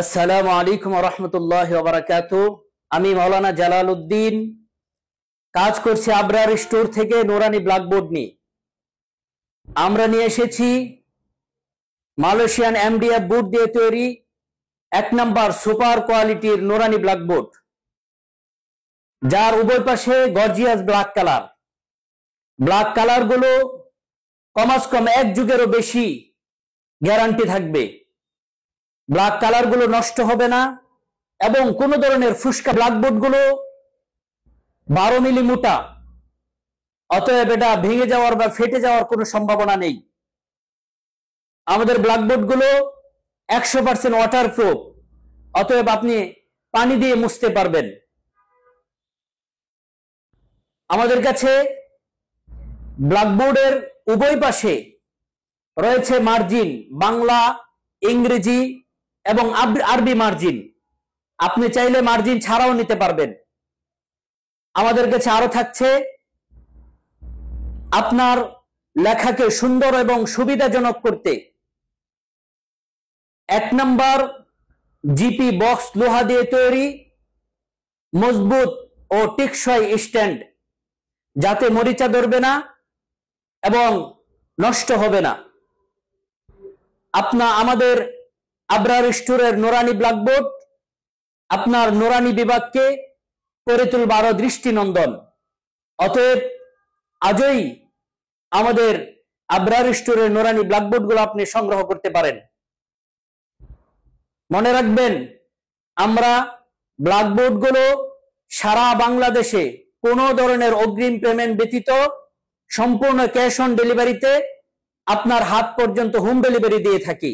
আসসালামু আলাইকুম ওয়া রাহমাতুল্লাহি ওয়া বারাকাতুহু। আমি মাওলানা জালাল উদ্দিন কাজ করছি আবরার স্টোর থেকে নুরানি ব্ল্যাকবোর্ড নিয়ে। আমরা নিয়ে এসেছি মালয়েশিয়ান এমডিএফ বোর্ড দিয়ে তৈরি 1 নাম্বার সুপার কোয়ালিটির নুরানি ব্ল্যাকবোর্ড, যার উভয় পাশে gorgeous black colour. Black colour গুলো কমাস কম 1 যুগেরও বেশি গ্যারান্টি থাকবে। ব্ল্যাক কালার গুলো নষ্ট হবে না এবং কোন ধরনের ফুসকা ব্ল্যাকবোর্ড গুলো 12 মিলি মোটা, অতএব এটা ভেঙে যাওয়ার বা ফেটে যাওয়ার কোনো সম্ভাবনা নেই। আমাদের ব্ল্যাকবোর্ড গুলো 100% ওয়াটারপ্রুফ, অতএব আপনি পানি দিয়ে মুছতে পারবেন। আমাদের কাছে ব্ল্যাকবোর্ডের উভয় পাশে রয়েছে মার্জিন, বাংলা, ইংরেজি এবং আরবি মার্জিন। আপনি চাইলে মার্জিন ছাড়াও নিতে পারবেন। আমাদের কাছে আরো থাকছে আপনার লেখাকে সুন্দর এবং সুবিধাজনক করতে 1 নাম্বার জিপি বক্স লোহা দিয়ে তৈরি মজবুত ও টেকসই স্ট্যান্ড, যাতে মরিচা ধরবে না এবং নষ্ট হবে না। আমাদের আবরার স্টোরের নুরানি ব্ল্যাকবোর্ড আপনার নুরানি বিভাগকে করে তুলবে আরো দৃষ্টিনন্দন। অতএব আজই আমাদের আবরার স্টোরের নুরানি ব্ল্যাকবোর্ড গুলো আপনি সংগ্রহ করতে পারেন। মনে রাখবেন, আমরা ব্ল্যাকবোর্ড গুলো সারা বাংলাদেশে কোনো ধরনের অগ্রিম পেমেন্ট ব্যতীত সম্পূর্ণ ক্যাশ অন ডেলিভারিতে আপনার হাত পর্যন্ত হোম ডেলিভারি দিয়ে থাকি।